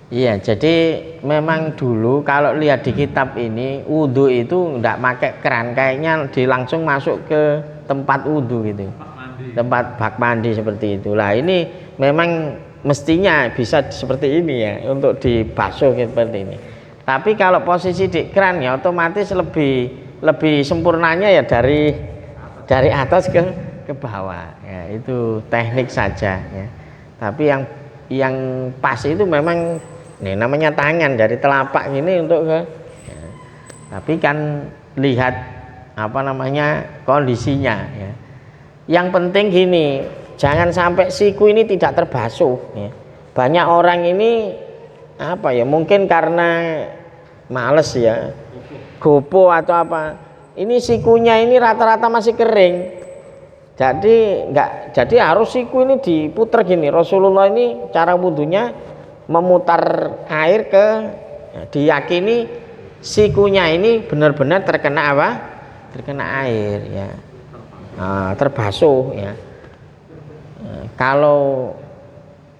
Iya, jadi memang dulu kalau lihat di kitab ini wudhu itu enggak pakai keran, kayaknya langsung masuk ke tempat wudhu gitu, tempat bak mandi seperti itu. Lah ini memang mestinya bisa seperti ini ya, untuk dibasuh seperti ini. Tapi kalau posisi di keran ya otomatis lebih sempurnanya ya dari atas ke bawah. Ya, itu teknik saja ya. Tapi yang pas itu memang ini namanya tangan dari telapak ini untuk ke ya. Tapi kan lihat kondisinya ya. Yang penting gini, jangan sampai siku ini tidak terbasuh ya. Banyak orang ini mungkin karena males ya, gopo atau apa, ini sikunya ini rata-rata masih kering. Jadi harus siku ini diputer gini. Rasulullah ini cara wudhunya memutar air diyakini sikunya ini benar-benar terkena air ya, terbasuh ya. Kalau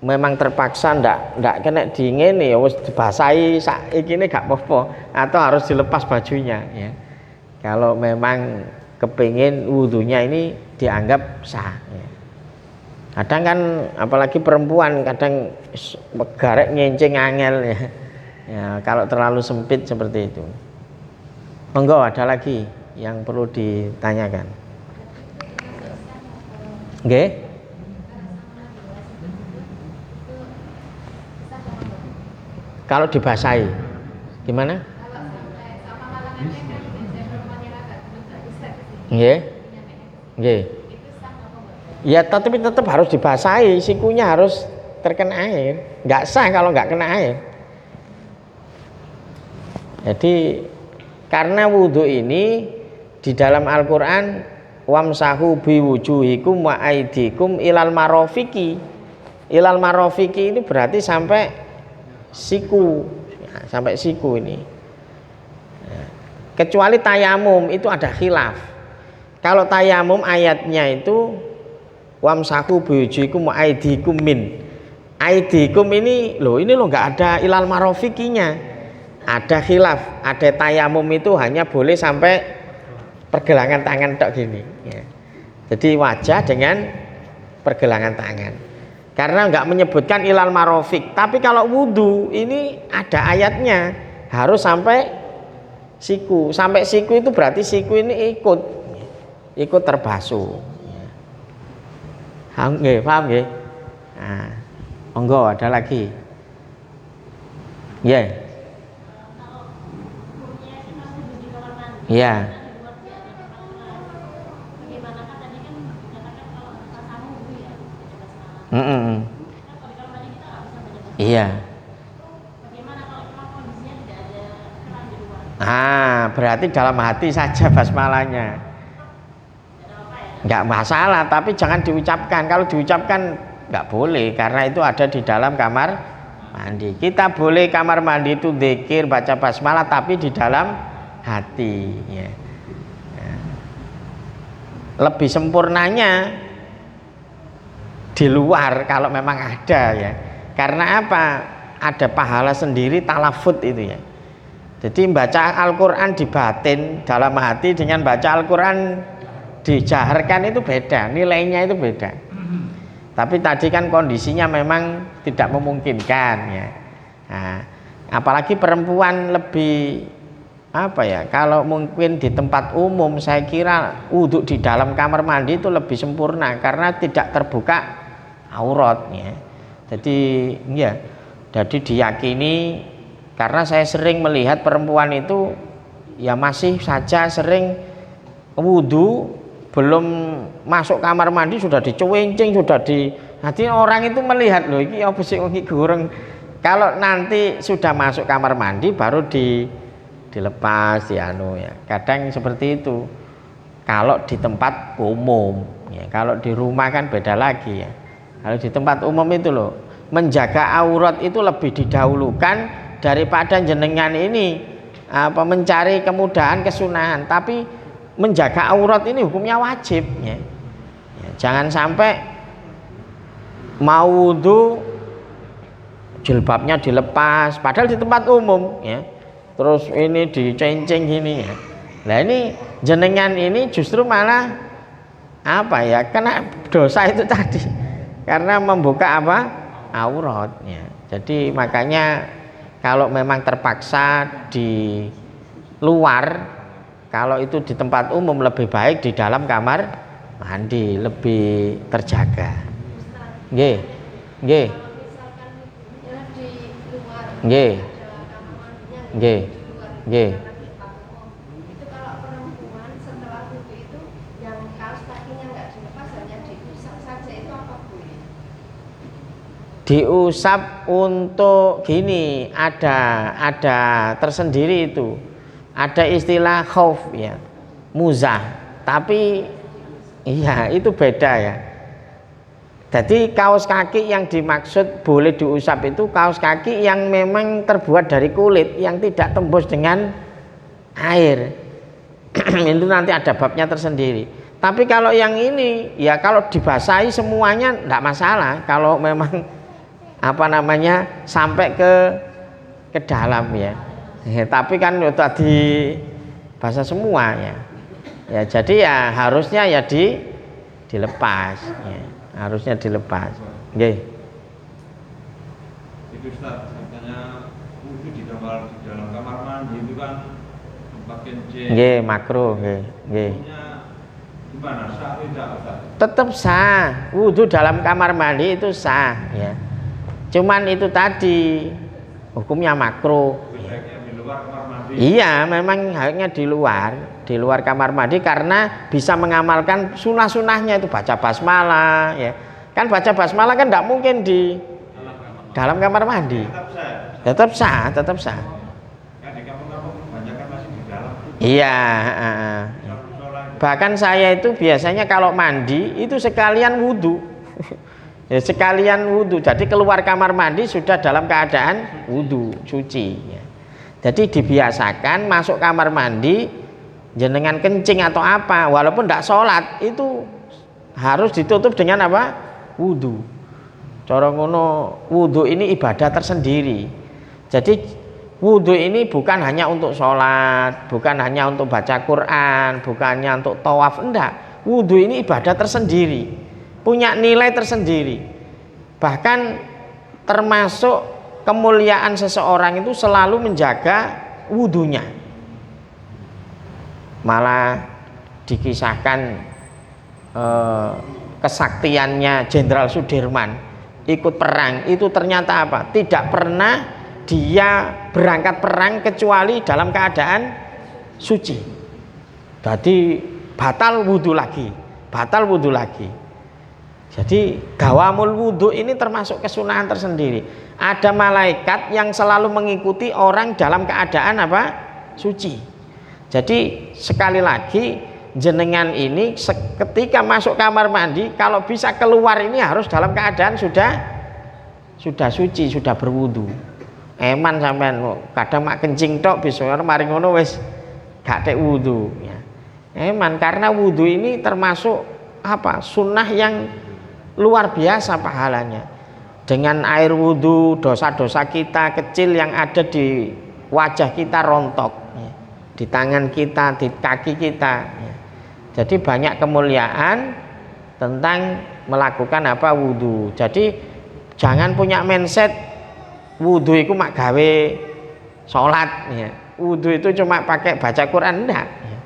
memang terpaksa ndak kena dingin ya wis dibasahi saiki ini gak apa-apa, atau harus dilepas bajunya ya. Kalau memang kepingin wudhunya ini dianggap sah ya. Kadang kan apalagi perempuan kadang garek nyencing angel ya. Ya, kalau terlalu sempit seperti itu. Monggo, ada lagi yang perlu ditanyakan. Nggih? Kalau dibasahi gimana? Nggih. Nggih. Ya tapi tetap harus dibasahi, sikunya harus terkena air. Nggak sah kalau nggak kena air. Jadi karena wudhu ini di dalam Al-Quran wamsahu biwujuhikum wa aidikum ilal marofiki. Ilal marofiki ini berarti sampai siku, sampai siku ini. Kecuali tayamum itu ada khilaf. Kalau tayamum ayatnya itu wamsahu biwujuhikum wa aidikum min. Aidikum ini loh nggak ada ilal marofikinya. Ada khilaf, ada tayamum itu hanya boleh sampai pergelangan tangan tok gini ya. Jadi wajah dengan pergelangan tangan. Karena nggak menyebutkan ilal marofik. Tapi kalau wudhu ini ada ayatnya harus sampai siku. Sampai siku itu berarti siku ini ikut terbasuh. Paham nggih? Nah, monggo ada lagi. Ya. Yeah. Ya. Iya. Berarti dalam hati saja basmalahnya. Enggak masalah, tapi jangan diucapkan. Kalau diucapkan enggak boleh, karena itu ada di dalam kamar mandi. Kita boleh kamar mandi itu zikir, baca basmalah, tapi di dalam hati. Ya. Lebih sempurnanya di luar kalau memang ada ya. Karena apa? Ada pahala sendiri talafut itu ya. Jadi baca Al-Quran di batin dalam hati dengan baca Al-Quran dijaharkan itu beda, nilainya itu beda. Tapi tadi kan kondisinya memang tidak memungkinkan ya. Nah, apalagi perempuan lebih apa ya? Kalau mungkin di tempat umum saya kira wudhu di dalam kamar mandi itu lebih sempurna karena tidak terbuka auratnya. Jadi ya, jadi diyakini. Karena saya sering melihat perempuan itu ya masih saja sering wudhu belum masuk kamar mandi sudah dicuwincing, sudah di nanti orang itu melihat loh iki apa sih iki goreng. Kalau nanti sudah masuk kamar mandi baru dilepas ya ya. Kadang seperti itu. Kalau di tempat umum ya, kalau di rumah kan beda lagi ya. Kalau di tempat umum itu loh menjaga aurat itu lebih didahulukan daripada jenengan ini mencari kemudahan kesunahan, tapi menjaga aurat ini hukumnya wajib ya. Jangan sampai mau wudu jilbabnya dilepas padahal di tempat umum ya, terus ini dicenceng gini ya. Nah ini jenengan ini justru malah apa ya, kena dosa itu tadi karena membuka auratnya. Jadi makanya kalau memang terpaksa di luar, kalau itu di tempat umum lebih baik di dalam kamar mandi, lebih terjaga. Nggih. Nggih. Nggih. Nggih. Nggih. Itu kalau perempuan setelah wudhu itu yang kaos kakinya nggak dilepas hanya diusap saja, itu apa boleh? Diusap untuk gini, ada tersendiri itu, ada istilah khauf ya, muzah, tapi iya itu beda ya. Jadi kaos kaki yang dimaksud boleh diusap itu kaos kaki yang memang terbuat dari kulit yang tidak tembus dengan air. Itu nanti ada babnya tersendiri. Tapi kalau yang ini ya kalau dibasahi semuanya enggak masalah, kalau memang sampai ke dalam ya. Tapi kan tadi bahasa semua ya. Ya jadi ya harusnya ya dilepas ya. Harusnya dilepas. Nggih. Itu Ustaz, katanya wudhu di dalam kamar mandi itu kan tempat kencing. Nggih, makruh nggih. Nggih. Gimana? Sah tidak Ustaz? Tetap sah. Wudhu dalam kamar mandi itu sah ya. Cuman itu tadi hukumnya makruh. Di luar kamar mandi. Iya, memang halnya di luar kamar mandi karena bisa mengamalkan sunah-sunahnya itu baca basmalah ya. Kan baca basmalah kan tidak mungkin di dalam kamar mandi. Tetap sah. Kan di kampung-kampung kebanyakan masih di dalam. Iya, bahkan saya itu biasanya kalau mandi itu sekalian wudhu. Ya, sekalian wudhu, jadi keluar kamar mandi sudah dalam keadaan wudhu, suci ya. Jadi dibiasakan masuk kamar mandi jenengan kencing atau apa, walaupun tidak sholat itu harus ditutup dengan wudhu. Cara ngono, wudhu ini ibadah tersendiri. Jadi wudhu ini bukan hanya untuk sholat, bukan hanya untuk baca Quran, bukannya untuk tawaf, enggak. Wudhu ini ibadah tersendiri, punya nilai tersendiri. Bahkan termasuk kemuliaan seseorang itu selalu menjaga wudhunya. Malah dikisahkan kesaktiannya Jenderal Sudirman ikut perang itu ternyata apa? Tidak pernah dia berangkat perang kecuali dalam keadaan suci. Jadi batal wudhu lagi. Jadi dawamul wudhu ini termasuk kesunahan tersendiri. Ada malaikat yang selalu mengikuti orang dalam keadaan apa? Suci. Jadi sekali lagi jenengan ini ketika masuk kamar mandi kalau bisa keluar ini harus dalam keadaan sudah suci, sudah berwudu. Eman sampean kadang mak kencing tok bisa mari ngono wis gak tek wudu ya. Eman karena wudu ini termasuk apa? Sunnah yang luar biasa pahalanya. Dengan air wudu dosa-dosa kita kecil yang ada di wajah kita rontok ya. Di tangan kita, di kaki kita ya. Jadi banyak kemuliaan tentang melakukan apa? Wudu. Jadi jangan punya mindset wudu itu mak gawe sholat ya. Wudu itu cuma pakai baca Quran enggak ya.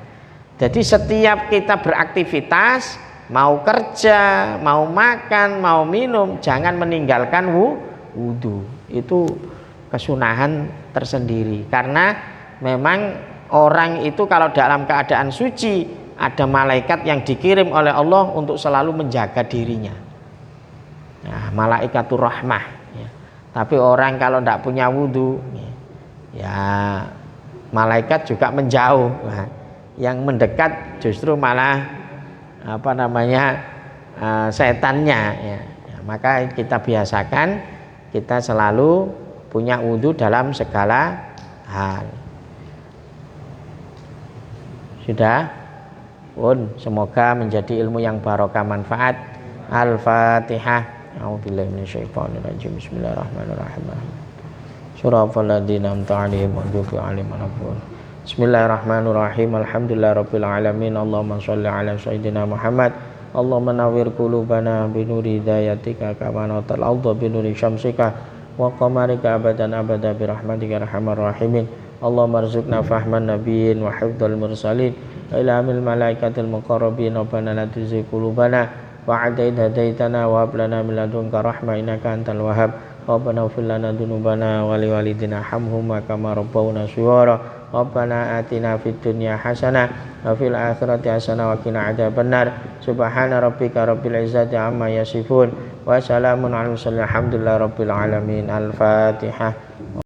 Jadi setiap kita beraktivitas, mau kerja, mau makan, mau minum, jangan meninggalkan wudu. Itu kesunahan tersendiri. Karena memang orang itu kalau dalam keadaan suci, ada malaikat yang dikirim oleh Allah untuk selalu menjaga dirinya. Nah, malaikatur rahmah ya. Tapi orang kalau tidak punya wudu ya malaikat juga menjauh. Nah, yang mendekat justru malah apa namanya setannya ya. Ya, maka kita biasakan kita selalu punya wudu dalam segala hal. Sudah pun semoga menjadi ilmu yang barokah manfaat. Al-Fatihah. A'udzubillahi minasyaitonirrajim. Bismillahirrahmanirrahim. Shiratal ladzina an'amta 'alaihim ghairil maghdubi 'alaihim. Bismillahirrahmanirrahim. Alhamdulillahirabbil alamin. Allahumma shalli ala sayyidina Muhammad. Allahumma nawwir qulubana bi nuri hidayatika kama nawwartal ardha bi nuri syamsika wa qamarika abadan abada bi rahmatika arhamar rahimin. Allahumma arzuqna fahman nabiyyin wa hifdzal mursalin wa ilhamil malaikatil muqarrabin. Rabbana la tuzigh qulubana ba'da idh hadaitana wa hab lana min ladunka rahmah innaka antal wahhab. Rabbana ighfir lana dzunubana wa liwalidina hamhuma kama rabbawna shighara. Rabbana atina fid dunya hasanah wa fil akhirati hasanah wa qina adzabannar. Subhana rabbika rabbil izzati amma yasifun wa salamun alal mursalin alhamdulillahi rabbil alamin. Al-Fatihah.